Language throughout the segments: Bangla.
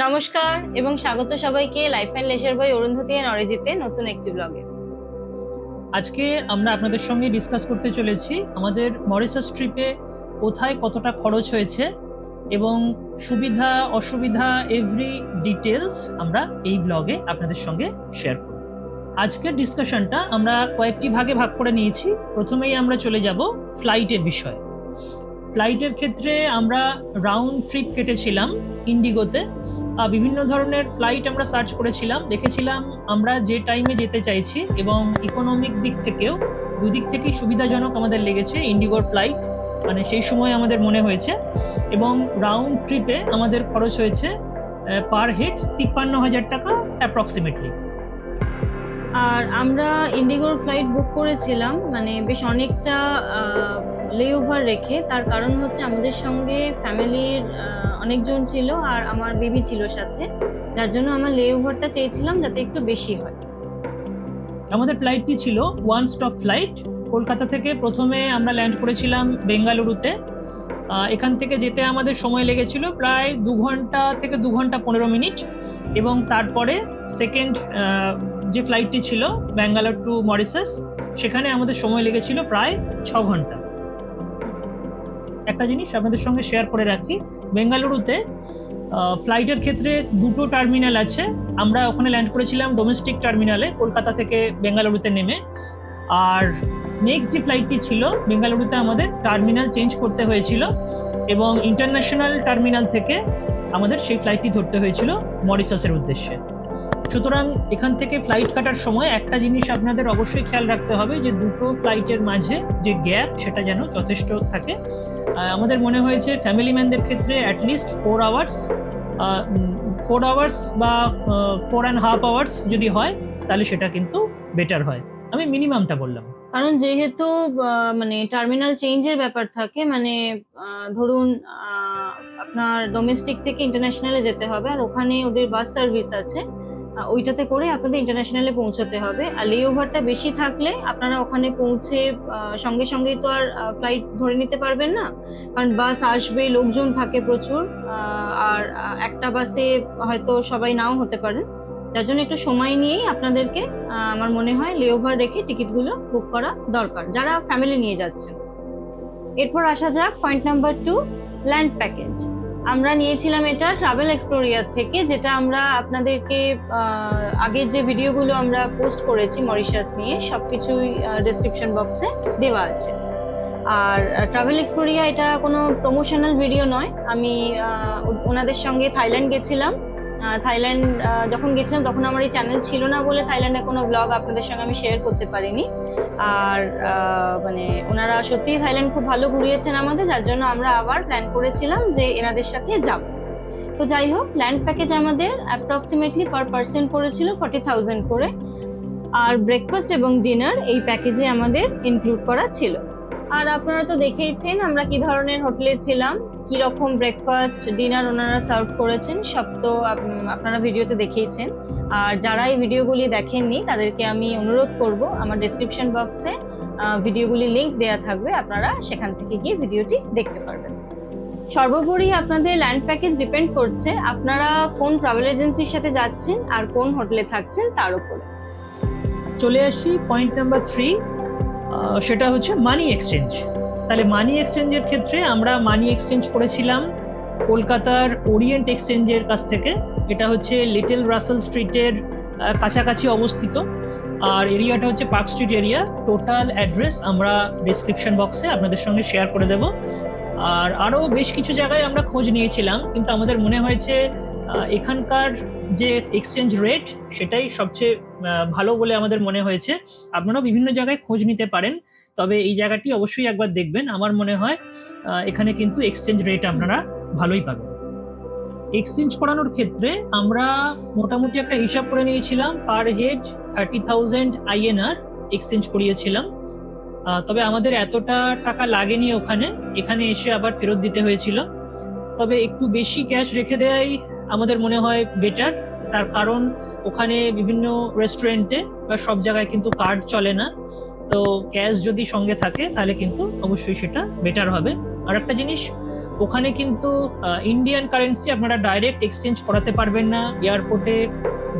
নমস্কার এবং স্বাগত সবাইকে life and leisure by Arundhati and অরিজিতে নতুন একটি ব্লগে। আজকে আমরা আপনাদের সঙ্গে ডিসকাস করতে চলেছি আমাদের মরিশাস ট্রিপে কোথায় কতটা খরচ হয়েছে এবং সুবিধা অসুবিধা এভরি ডিটেলস আমরা এই ব্লগে আপনাদের সঙ্গে শেয়ার করব। আজকের ডিসকাশনটা আমরা কয়েকটি ভাগে ভাগ করে নিয়েছি। প্রথমেই আমরা চলে যাব ফ্লাইটের বিষয়ে। ফ্লাইটের ক্ষেত্রে আমরা রাউন্ড ট্রিপ কেটেছিলাম ইন্ডিগোতে। বিভিন্ন ধরনের ফ্লাইট আমরা সার্চ করেছিলাম, দেখেছিলাম আমরা যে টাইমে যেতে চাইছি এবং ইকোনমিক দিক থেকেও দুই দিক থেকেই সুবিধাজনক আমাদের লেগেছে ইন্ডিগোর ফ্লাইট, মানে সেই সময় আমাদের মনে হয়েছে। এবং রাউন্ড ট্রিপে আমাদের খরচ হয়েছে পার হেড 53,000 টাকা অ্যাপ্রক্সিমেটলি। আর আমরা ইন্ডিগোর ফ্লাইট বুক করেছিলাম মানে বেশ অনেকটা লেওভার রেখে। তার কারণ হচ্ছে আমাদের সঙ্গে ফ্যামিলির অনেকজন ছিল আর আমার বেবি ছিল সাথে, যার জন্য আমার লেওভারটা চেয়েছিলাম যাতে একটু বেশি হয়। আমাদের ফ্লাইটটি ছিল ওয়ান স্টপ ফ্লাইট। কলকাতা থেকে প্রথমে আমরা ল্যান্ড করেছিলাম বেঙ্গালুরুতে। এখান থেকে যেতে আমাদের সময় লেগেছিল প্রায় 2 ঘন্টা থেকে 2 ঘন্টা 15 মিনিট, এবং তারপরে সেকেন্ড যে ফ্লাইটটি ছিল ব্যাঙ্গালোর টু মরিশাস, সেখানে আমাদের সময় লেগেছিল প্রায় 6 ঘন্টা। একটা জিনিস আপনাদের সঙ্গে শেয়ার করে রাখি, বেঙ্গালুরুতে ফ্লাইটের ক্ষেত্রে দুটো টার্মিনাল আছে। আমরা ওখানে ল্যান্ড করেছিলাম ডোমেস্টিক টার্মিনালে কলকাতা থেকে বেঙ্গালুরুতে নেমে। আর নেক্সট যে ফ্লাইটটি ছিল বেঙ্গালুরুতে আমাদের টার্মিনাল চেঞ্জ করতে হয়েছিল এবং ইন্টারন্যাশনাল টার্মিনাল থেকে আমাদের সেই ফ্লাইটটি ধরতে হয়েছিল মরিশাসের উদ্দেশ্যে। সুতরাং এখান থেকে ফ্লাইট কাটার সময় একটা জিনিস আপনাদের অবশ্যই খেয়াল রাখতে হবে যে দুটো ফ্লাইটের মাঝে যে গ্যাপ সেটা যেন যথেষ্ট থাকে। আমাদের মনে হয়েছে ফ্যামিলি ম্যানদের ক্ষেত্রে অ্যাটলিস্ট 4 আওয়ার্স বা 4.5 আওয়ার্স যদি হয় তাহলে সেটা কিন্তু বেটার হয়। আমি মিনিমামটা বললাম, কারণ যেহেতু মানে টার্মিনাল চেঞ্জের ব্যাপার থাকে, মানে ধরুন আপনার ডোমেস্টিক থেকে ইন্টারন্যাশনালে যেতে হবে আর ওখানে ওদের বাস সার্ভিস আছে, ওইটাতে করে আপনাদের ইন্টারন্যাশনালে পৌঁছাতে হবে। আর লেওভারটা বেশি থাকলে আপনারা ওখানে পৌঁছে সঙ্গে সঙ্গেই তো আর ফ্লাইট ধরে নিতে পারবেন না, কারণ বাস আসবে, লোকজন থাকে প্রচুর, আর একটা বাসে হয়তো সবাই নাও হতে পারেন। যার জন্য একটু সময় নিয়েই আপনাদেরকে আমার মনে হয় লেওভার রেখে টিকিটগুলো বুক করা দরকার যারা ফ্যামিলি নিয়ে যাচ্ছেন। এরপর আসা যাক পয়েন্ট নাম্বার 2, ল্যান্ড প্যাকেজ। আমরা নিয়েছিলাম এটা ট্রাভেল এক্সপ্লোরিয়ার থেকে, যেটা আমরা আপনাদেরকে আগের যে ভিডিওগুলো আমরা পোস্ট করেছি মরিশাস নিয়ে সবকিছুই ডেসক্রিপশন বক্সে দেওয়া আছে। আর ট্রাভেল এক্সপ্লোরিয়া এটা কোনো প্রমোশনাল ভিডিও নয়। আমি ওনাদের সঙ্গে থাইল্যান্ড গেছিলাম। থাইল্যান্ড যখন গেছিলাম তখন আমার এই চ্যানেল ছিল না বলে থাইল্যান্ডের কোনো ব্লগ আপনাদের সঙ্গে আমি শেয়ার করতে পারিনি। আর মানে ওনারা সত্যিই থাইল্যান্ড খুব ভালো ঘুরিয়েছেন আমাদের, যার জন্য আমরা আবার প্ল্যান করেছিলাম যে এনাদের সাথে যাব। তো যাই হোক, ল্যান্ড প্যাকেজ আমাদের অ্যাপ্রক্সিমেটলি পার পার্সন পড়েছিল 40,000 করে। আর ব্রেকফাস্ট এবং ডিনার এই প্যাকেজে আমাদের ইনক্লুড করা ছিল। আর আপনারা তো দেখেইছেন আমরা কি ধরনের হোটেলে ছিলাম, কি রকম ব্রেকফাস্ট ডিনার ওনারা সার্ভ করেছেন, সব তো আপনারা ভিডিওতে দেখেইছেন। আর যারা এই ভিডিওগুলি দেখেননি তাদেরকে আমি অনুরোধ করব, আমার ডেসক্রিপশন বক্সে ভিডিওগুলি লিংক দেওয়া থাকবে, আপনারা সেখান থেকে গিয়ে ভিডিওটি দেখতে পারবেন। সর্বোপরি আপনাদের ল্যান্ড প্যাকেজ ডিপেন্ড করছে আপনারা কোন ট্রাভেল এজেন্সির সাথে যাচ্ছেন আর কোন হোটেলে থাকছেন তার উপরে। চলে আসি পয়েন্ট নাম্বার 3, সেটা হচ্ছে মানি এক্সচেঞ্জ। তাহলে মানি এক্সচেঞ্জের ক্ষেত্রে আমরা মানি এক্সচেঞ্জ করেছিলাম কলকাতার ওরিয়েন্ট এক্সচেঞ্জের কাছ থেকে। এটা হচ্ছে লিটল রাসেল স্ট্রিটের কাছাকাছি অবস্থিত, আর এরিয়াটা হচ্ছে park street area. Total address আমরা ডিসক্রিপশন বক্সে আপনাদের সঙ্গে শেয়ার করে দেব। আর আরও বেশ কিছু জায়গায় আমরা খোঁজ নিয়েছিলাম, কিন্তু আমাদের মনে হয়েছে এখানকার যে এক্সচেঞ্জ রেট সেটাই সবচেয়ে ভালো বলে আমাদের মনে হয়েছে। আপনারা বিভিন্ন জায়গায় খোঁজ নিতে পারেন, তবে এই জায়গাটি অবশ্যই একবার দেখবেন। আমার মনে হয় এখানে কিন্তু এক্সচেঞ্জ রেট আপনারা ভালোই পাবেন। এক্সচেঞ্জ করানোর ক্ষেত্রে আমরা মোটামুটি একটা হিসাব করে নিয়েছিলাম, পার হেড 30,000 INR এক্সচেঞ্জ করিয়েছিলাম। তবে আমাদের এতটা টাকা লাগেনি, এখানে এসে আবার ফেরত দিতে হয়েছিল। তবে একটু বেশি ক্যাশ রেখে দেওয়াই আমাদের মনে হয় বেটার, তার কারণ ওখানে বিভিন্ন রেস্টুরেন্টে বা সব জায়গায় কিন্তু কার্ড চলে না। তো ক্যাশ যদি সঙ্গে থাকে তাহলে কিন্তু অবশ্যই সেটা বেটার হবে। আর একটা জিনিস, ওখানে কিন্তু ইন্ডিয়ান কারেন্সি আপনারা ডাইরেক্ট এক্সচেঞ্জ করাতে পারবেন না এয়ারপোর্টে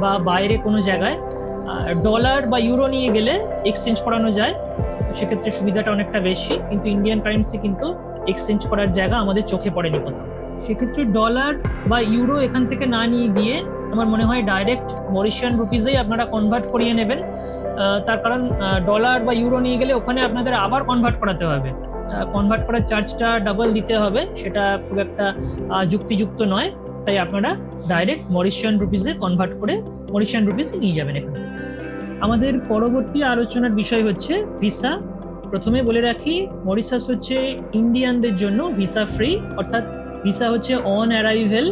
বা বাইরে কোনো জায়গায়। ডলার বা ইউরো নিয়ে গেলে এক্সচেঞ্জ করানো যায়, সেক্ষেত্রে সুবিধাটা অনেকটা বেশি, কিন্তু ইন্ডিয়ান কারেন্সি কিন্তু এক্সচেঞ্জ করার জায়গা আমাদের চোখে পড়েনি কোথাও। সেক্ষেত্রে ডলার বা ইউরো এখান থেকে না নিয়ে গিয়ে আমার মনে হয় ডাইরেক্ট মরিশিয়ান রুপিজেই আপনারা কনভার্ট করিয়ে নেবেন। তার কারণ ডলার বা ইউরো নিয়ে গেলে ওখানে আপনাদের আবার কনভার্ট করাতে হবে, কনভার্ট করার চার্জটা ডাবল দিতে হবে, সেটা খুব একটা যুক্তিযুক্ত নয়। তাই আপনারা ডাইরেক্ট মরিশিয়ান রুপিজে কনভার্ট করে মরিশিয়ান রুপিজে নিয়ে যাবেন এখানে। আমাদের পরবর্তী আলোচনার বিষয় হচ্ছে ভিসা। প্রথমে বলে রাখি, মরিশাস হচ্ছে ইন্ডিয়ানদের জন্য ভিসা ফ্রি, অর্থাৎ ভিসা হচ্ছে অন অ্যারাইভেল।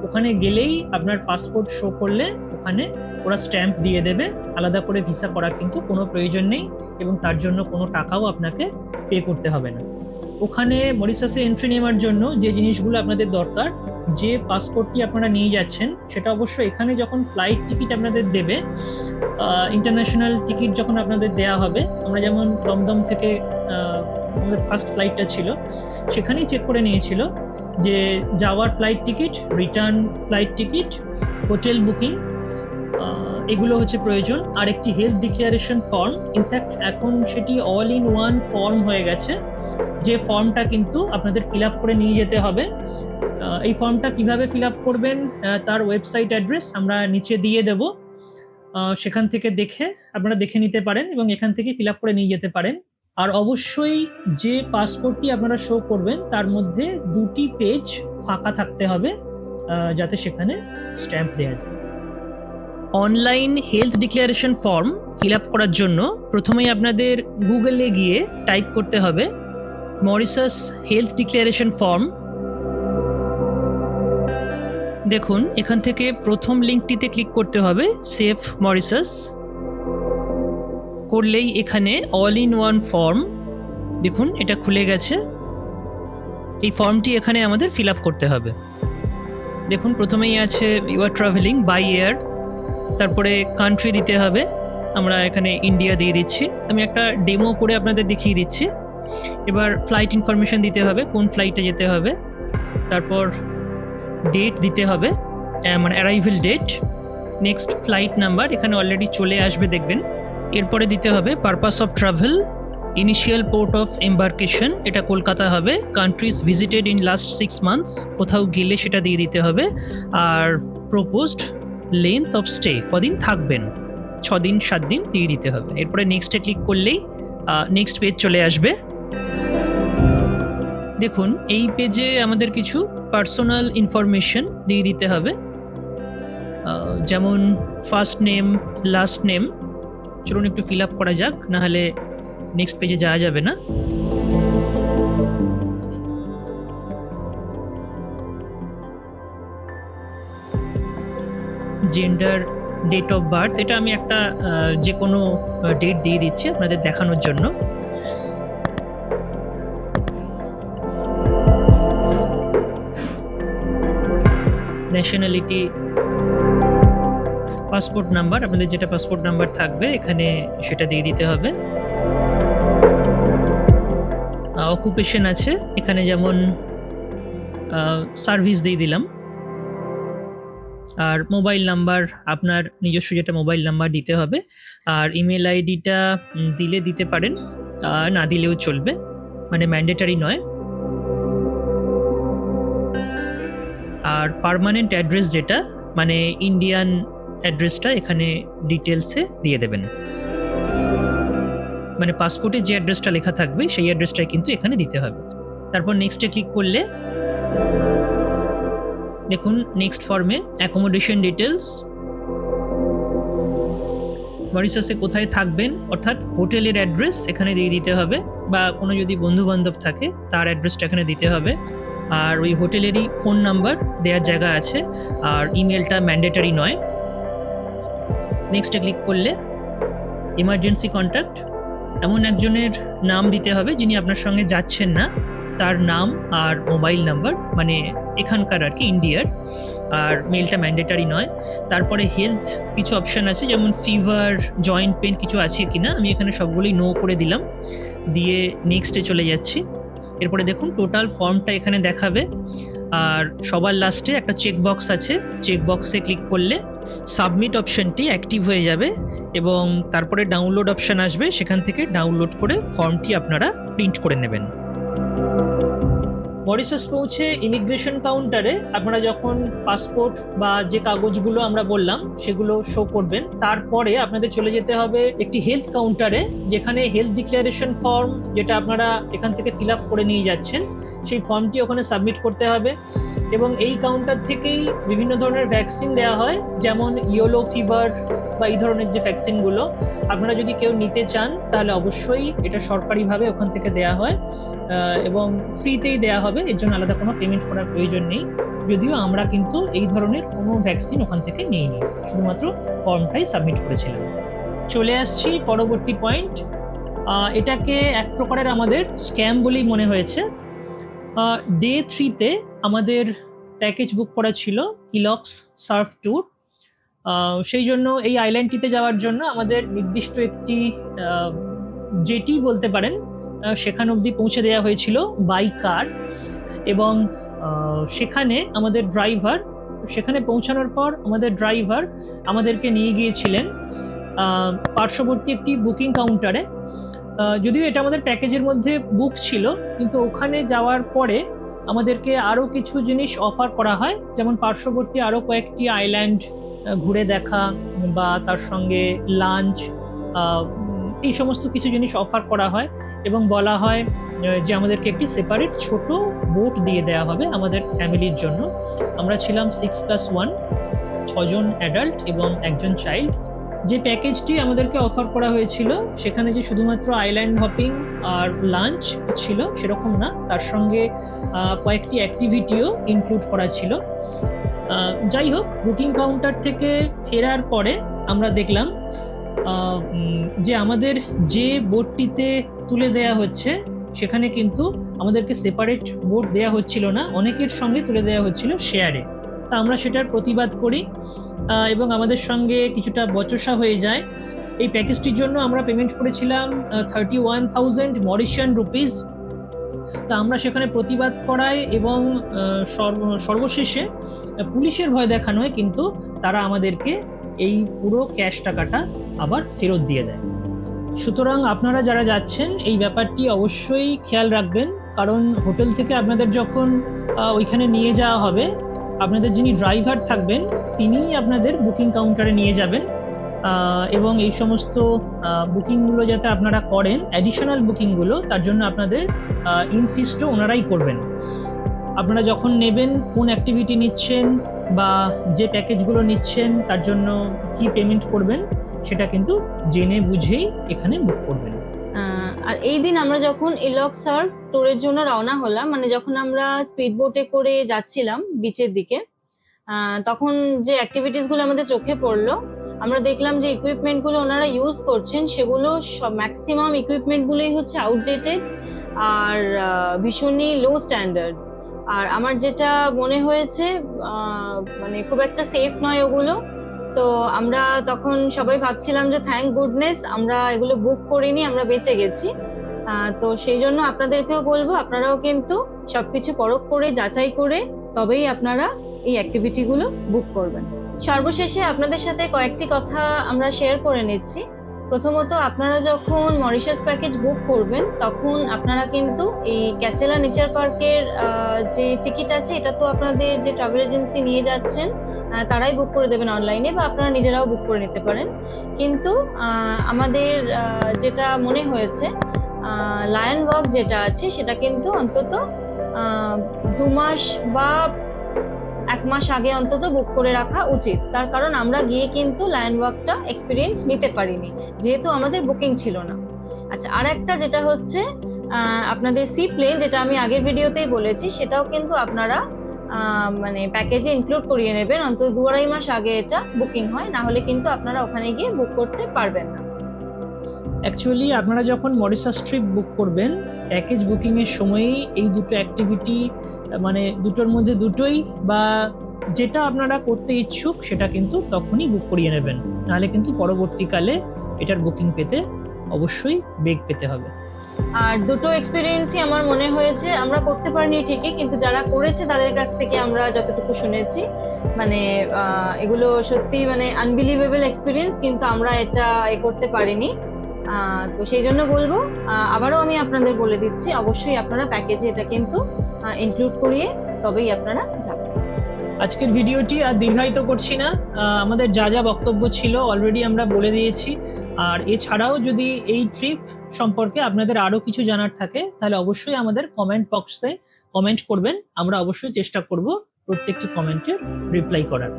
ওখানে গেলেই আপনার পাসপোর্ট শো করলে ওখানে ওরা স্ট্যাম্প দিয়ে দেবে, আলাদা করে ভিসা করার কিন্তু কোনো প্রয়োজন নেই এবং তার জন্য কোনো টাকাও আপনাকে পে করতে হবে না। ওখানে মরিশাসে এন্ট্রি নেওয়ার জন্য যে জিনিসগুলো আপনাদের দরকার, যে পাসপোর্টটি আপনারা নিয়ে যাচ্ছেন সেটা অবশ্য এখানে যখন ফ্লাইট টিকিট আপনাদের দেবে, ইন্টারন্যাশনাল টিকিট যখন আপনাদের দেওয়া হবে, আমরা যেমন দমদম থেকে আমাদের ফার্স্ট ফ্লাইটটা ছিল সেখানেই চেক করে নিয়েছিল যে যাওয়ার flight ticket, return flight ticket, hotel booking, এগুলো হচ্ছে প্রয়োজন। আর একটি হেলথ ডিক্লারেশন ফর্ম, ইনফ্যাক্ট এখন সেটি অল ইন ওয়ান ফর্ম হয়ে গেছে, যে ফর্মটা কিন্তু আপনাদের ফিল আপ করে নিয়ে যেতে হবে। এই ফর্মটা কিভাবে ফিল আপ করবেন তার ওয়েবসাইট অ্যাড্রেস আমরা নিচে দিয়ে দেব, সেখান থেকে আপনারা দেখে নিতে পারেন এবং এখান থেকে ফিল আপ করে নিয়ে যেতে পারেন। আর অবশ্যই যে পাসপোর্টটি আপনারা শো করবেন তার মধ্যে 2টি পেজ ফাঁকা থাকতে হবে, যাতে সেখানে স্ট্যাম্প দেওয়া যায়। Online health declaration form fill up করার জন্য প্রথমেই আপনাদের গুগলে গিয়ে টাইপ করতে হবে মরিশাস হেলথ ডিক্লারেশন ফর্ম। দেখুন এখান থেকে প্রথম লিঙ্কটিতে ক্লিক করতে হবে, সেভ মরিশাস। করলেই এখানে অল ইন ওয়ান ফর্ম, দেখুন এটা খুলে গেছে। এই ফর্মটি এখানে আমাদের ফিল আপ করতে হবে। দেখুন প্রথমেই আছে you are traveling by air, তারপরে কান্ট্রি দিতে হবে, আমরা এখানে ইন্ডিয়া দিয়ে দিচ্ছি। আমি একটা ডেমো করে আপনাদের দেখিয়ে দিচ্ছি। এবার ফ্লাইট ইনফরমেশন দিতে হবে, কোন ফ্লাইটে যেতে হবে, তারপর ডেট দিতে হবে, মানে arrival date, next flight number এখানে অলরেডি চলে আসবে দেখবেন। এরপরে দিতে হবে purpose of travel, initial port of embarkation, এটা কলকাতা হবে, countries visited in last 6 months, কোথাও গেলে সেটা দিয়ে দিতে হবে, আর প্রপোজড লেন্থ অফ স্টে, কদিন থাকবেন, 6 দিন 7 দিন দিয়ে দিতে হবে। এরপরে নেক্সটে ক্লিক করলেই নেক্সট পেজ চলে আসবে। দেখুন এই পেজে আমাদের কিছু পার্সোনাল ইনফরমেশন দিয়ে দিতে হবে, যেমন ফার্স্ট নেম, লাস্ট নেম। চলুন একটু ফিল আপ করা যাক, নাহলে নেক্সট পেজে যাওয়া যাবে না। জেন্ডার, ডেট অফ বার্থ, এটা আমি একটা যে কোনো ডেট দিয়ে দিচ্ছি আপনাদের দেখানোর জন্য। ন্যাশনালিটি, পাসপোর্ট নাম্বার, আপনাদের যেটা পাসপোর্ট নাম্বার থাকবে এখানে সেটা দিয়ে দিতে হবে। অকুপেশন আছে এখানে, যেমন সার্ভিস দিয়ে দিলাম। আর মোবাইল নাম্বার, আপনার নিজস্ব যেটা মোবাইল নাম্বার দিতে হবে। আর ইমেল আইডিটা দিলে দিতে পারেন, না দিলেও চলবে, মানে ম্যান্ডেটারি নয়। আর পার্মানেন্ট অ্যাড্রেস যেটা, মানে ইন্ডিয়ান অ্যাড্রেসটা এখানে ডিটেলসে দিয়ে দেবেন, মানে পাসপোর্টে যে অ্যাড্রেসটা লেখা থাকবে সেই অ্যাড্রেসটাই কিন্তু এখানে দিতে হবে। তারপর নেক্সটে ক্লিক করলে দেখুন নেক্সট ফর্মে অ্যাকোমোডেশন ডিটেলস, মরিশাসে কোথায় থাকবেন অর্থাৎ হোটেলের অ্যাড্রেস এখানে দিয়ে দিতে হবে, বা কোনো যদি বন্ধু বান্ধব থাকে তার অ্যাড্রেসটা এখানে দিতে হবে। আর ওই হোটেলেরই ফোন নাম্বার দেওয়ার জায়গা আছে, আর ইমেলটা ম্যান্ডেটারি নয়। নেক্সটে ক্লিক করলে ইমার্জেন্সি কন্ট্যাক্ট, এমন একজনের নাম দিতে হবে যিনি আপনার সঙ্গে যাচ্ছেন না, তার নাম আর মোবাইল নাম্বার, মানে এখানকার আর কি ইন্ডিয়ার, আর মেলটা ম্যান্ডেটারি নয়। তারপরে হেলথ কিছু অপশান আছে, যেমন ফিভার, জয়েন্ট পেন কিছু আছে কিনা, আমি এখানে সবগুলোই নো করে দিলাম, দিয়ে নেক্সটে চলে যাচ্ছি। এরপরে দেখুন টোটাল ফর্মটা এখানে দেখাবে, আর সবার লাস্টে একটা চেক বক্স আছে, চেক বক্সে ক্লিক করলে সাবমিট অপশনটি অ্যাক্টিভ হয়ে যাবে এবং তারপরে ডাউনলোড অপশন আসবে, সেখান থেকে ডাউনলোড করে ফর্মটি আপনারা প্রিন্ট করে নেবেন। মরিশাস পৌঁছে ইমিগ্রেশন কাউন্টারে আপনারা যখন পাসপোর্ট বা যে কাগজগুলো আমরা বললাম সেগুলো শো করবেন, তারপরে আপনাদের চলে যেতে হবে একটি হেলথ কাউন্টারে, যেখানে হেলথ ডিক্লারেশন ফর্ম যেটা আপনারা এখান থেকে ফিল আপ করে নিয়ে যাচ্ছেন সেই ফর্মটি ওখানে সাবমিট করতে হবে। এবং এই কাউন্টার থেকেই বিভিন্ন ধরনের ভ্যাকসিন দেওয়া হয়, যেমন ইয়েলো ফিভার বা এই ধরনের যে ভ্যাকসিনগুলো আপনারা যদি কেউ নিতে চান তাহলে অবশ্যই এটা সরকারিভাবে ওখান থেকে দেওয়া হয় এবং ফ্রিতেই দেওয়া হবে, এর জন্য আলাদা কোনো পেমেন্ট করার প্রয়োজন নেই। যদিও আমরা কিন্তু এই ধরনের কোনো ভ্যাকসিন ওখান থেকে নিইনি, শুধুমাত্র ফর্মটাই সাবমিট করেছিলাম। চলে আসছি পরবর্তী পয়েন্ট। এটাকে এক প্রকারের আমাদের স্ক্যাম বলেই মনে হয়েছে। ডে 3-তে আমাদের প্যাকেজ বুক করা ছিল ইলক্স সার্ফ ট্যুর। সেই জন্য এই আইল্যান্ডটিতে যাওয়ার জন্য আমাদের নির্দিষ্ট একটি জেটি বলতে পারেন সেখান অবধি পৌঁছে দেওয়া হয়েছিল বাই কার। এবং সেখানে আমাদের ড্রাইভার, সেখানে পৌঁছানোর পর আমাদের ড্রাইভার আমাদেরকে নিয়ে গিয়েছিলেন পার্শ্ববর্তী একটি বুকিং কাউন্টারে। যদিও এটা আমাদের প্যাকেজের মধ্যে বুক ছিল, কিন্তু ওখানে যাওয়ার পরে আমাদেরকে আরও কিছু জিনিস অফার করা হয়, যেমন পার্শ্ববর্তী আরও কয়েকটি আইল্যান্ড ঘুরে দেখা বা তার সঙ্গে লাঞ্চ, এই সমস্ত কিছু জিনিস অফার করা হয় এবং বলা হয় যে আমাদেরকে একটি সেপারেট ছোট বোট দিয়ে দেওয়া হবে আমাদের ফ্যামিলির জন্য। আমরা ছিলাম 6+1, 6 জন অ্যাডাল্ট এবং 1 জন চাইল্ড। যে প্যাকেজটি আমাদেরকে অফার করা হয়েছিল সেখানে যে শুধুমাত্র আইল্যান্ড হপিং আর লাঞ্চ ছিল সেরকম না, তার সঙ্গে কয়েকটি অ্যাক্টিভিটিও ইনক্লুড করা ছিল। যাই হোক, বুকিং কাউন্টার থেকে ফেরার পরে আমরা দেখলাম যে আমাদের যে বোটটিতে তুলে দেয়া হচ্ছে সেখানে কিন্তু আমাদেরকে সেপারেট বোট দেয়া হচ্ছিল না, অনেকের সঙ্গে তুলে দেওয়া হচ্ছিল শেয়ারে। তা আমরা সেটার প্রতিবাদ করি এবং আমাদের সঙ্গে কিছুটা বচসা হয়ে যায়। এই প্যাকেজটির জন্য আমরা পেমেন্ট করেছিলাম 31,000 মরিশিয়ান রুপিস। তা আমরা সেখানে প্রতিবাদ করাই এবং সর্বশেষে পুলিশের ভয় দেখানো হয়, কিন্তু তারা আমাদেরকে এই পুরো ক্যাশ টাকাটা আবার ফেরত দিয়ে দেয়। সুতরাং আপনারা যারা যাচ্ছেন এই ব্যাপারটি অবশ্যই খেয়াল রাখবেন, কারণ হোটেল থেকে আপনাদের যখন ওইখানে নিয়ে যাওয়া হবে, আপনাদের যিনি ড্রাইভার থাকবেন তিনিই আপনাদের বুকিং কাউন্টারে নিয়ে যাবেন এবং এই সমস্ত বুকিংগুলো যাতে আপনারা করেন, অ্যাডিশনাল বুকিংগুলো, তার জন্য আপনাদের ইনসিস্টও ওনারাই করবেন। আপনারা যখন নেবেন, কোন অ্যাক্টিভিটি নিচ্ছেন বা যে প্যাকেজগুলো নিচ্ছেন তার জন্য কি পেমেন্ট করবেন সেটা কিন্তু জেনে বুঝেই এখানে বুক করবেন। আর এই দিন আমরা যখন ইলক্স সার্ফ ট্যুরের জন্য রওনা হলাম, মানে যখন আমরা স্পিড বোটে করে যাচ্ছিলাম বিচের দিকে, তখন যে অ্যাক্টিভিটিসগুলো আমাদের চোখে পড়লো, আমরা দেখলাম যে ইকুইপমেন্টগুলো ওনারা ইউজ করছেন সেগুলো ম্যাক্সিমাম ইকুইপমেন্টগুলোই হচ্ছে আউটডেটেড আর ভীষণই লো স্ট্যান্ডার্ড। আর আমার যেটা মনে হয়েছে মানে খুব একটা সেফ নয় ওগুলো। তো আমরা তখন সবাই ভাবছিলাম যে থ্যাংক গুডনেস আমরা এগুলো বুক করিনি, আমরা বেঁচে গেছি। তো সেই জন্য আপনাদেরকেও বলবো আপনারাও কিন্তু সবকিছু পরখ করে যাচাই করে তবেই আপনারা এই অ্যাক্টিভিটিগুলো বুক করবেন। সর্বশেষে আপনাদের সাথে কয়েকটি কথা আমরা শেয়ার করে নিচ্ছি। প্রথমত, আপনারা যখন মরিশাস প্যাকেজ বুক করবেন তখন আপনারা কিন্তু এই ক্যাসেলা নেচার পার্কের যে টিকিট আছে এটা তো আপনাদের যে ট্রাভেল এজেন্সি নিয়ে যাচ্ছেন তারাই বুক করে দেবেন অনলাইনে, বা আপনারা নিজেরাও বুক করে নিতে পারেন। কিন্তু আমাদের যেটা মনে হয়েছে লায়ন ওয়াক যেটা আছে সেটা কিন্তু অন্তত 2 মাস বা 1 মাস আগে অন্তত বুক করে রাখা উচিত। তার কারণ আমরা গিয়ে কিন্তু লায়ন ওয়াকটা এক্সপিরিয়েন্স নিতে পারিনি, যেহেতু আমাদের বুকিং ছিল না। আচ্ছা, আর একটা যেটা হচ্ছে আপনাদের সি প্লেন, যেটা আমি আগের ভিডিওতেই বলেছি, সেটাও কিন্তু আপনারা মানে প্যাকেজে ইনক্লুড করিয়ে নেবেন, অন্তত 2-2.5 মাস আগে এটা বুকিং হয়, না হলে কিন্তু আপনারা ওখানে গিয়ে বুক করতে পারবেন না। অ্যাকচুয়ালি আপনারা যখন মরিশাস ট্রিপ বুক করবেন, প্যাকেজ বুকিংয়ের সময়ই এই দুটো অ্যাক্টিভিটি, মানে দুটোর মধ্যে দুটোই বা যেটা আপনারা করতে ইচ্ছুক সেটা কিন্তু তখনই বুক করিয়ে নেবেন, নাহলে কিন্তু পরবর্তীকালে এটার বুকিং পেতে অবশ্যই বেগ পেতে হবে। আর দুটো এক্সপিরিয়েন্সই আমার মনে হয়েছে আমরা করতে পারিনি ঠিকই, কিন্তু যারা করেছে তাদের কাছ থেকে আমরা যতটুকু শুনেছি মানে এগুলো সত্যি মানে আনবিলিভেবল এক্সপিরিয়েন্স, কিন্তু আমরা এটা করতে পারিনি। তো সেই জন্য বলবো, আবারও আমি আপনাদের বলে দিচ্ছি, অবশ্যই আপনারা প্যাকেজে এটা কিন্তু ইনক্লুড করিয়ে তবেই আপনারা যাবেন। আজকের ভিডিওটি আর দীর্ঘায়িত করছি না, আমাদের যা যা বক্তব্য ছিল অলরেডি আমরা বলে দিয়েছি। আর এছাড়াও যদি এই ট্রিপ সম্পর্কে আপনাদের আরো কিছু জানার থাকে তাহলে অবশ্যই আমাদের কমেন্ট বক্সে কমেন্ট করবেন, আমরা অবশ্যই চেষ্টা করব প্রত্যেকটি কমেন্টের রিপ্লাই করার।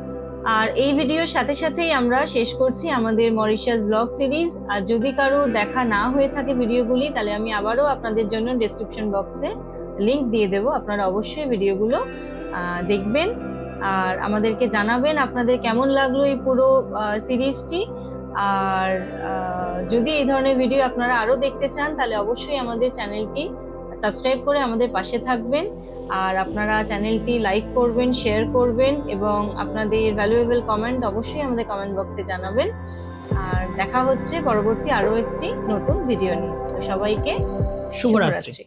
আর এই ভিডিওর সাথে সাথেই আমরা শেষ করছি আমাদের মরিশাস ব্লগ সিরিজ। আর যদি কারো দেখা না হয়ে থাকে ভিডিওগুলি, তাহলে আমি আবারও আপনাদের জন্য ডেসক্রিপশন বক্সে লিংক দিয়ে দেবো, আপনারা অবশ্যই ভিডিওগুলো দেখবেন আর আমাদেরকে জানাবেন আপনাদের কেমন লাগলো এই পুরো সিরিজটি। আর যদি এই ধরনের ভিডিও আপনারা আরো দেখতে চান তাহলে অবশ্যই আমাদের চ্যানেলটি সাবস্ক্রাইব করে আমাদের পাশে থাকবেন। আর আপনারা চ্যানেলটি লাইক করবেন, শেয়ার করবেন এবং আপনাদের ভ্যালুয়েবল কমেন্ট অবশ্যই আমাদের কমেন্ট বক্সে জানাবেন। আর দেখা হচ্ছে পরবর্তী আরো একটি নতুন ভিডিও নিয়ে। তো সবাইকে শুভরাত্রি।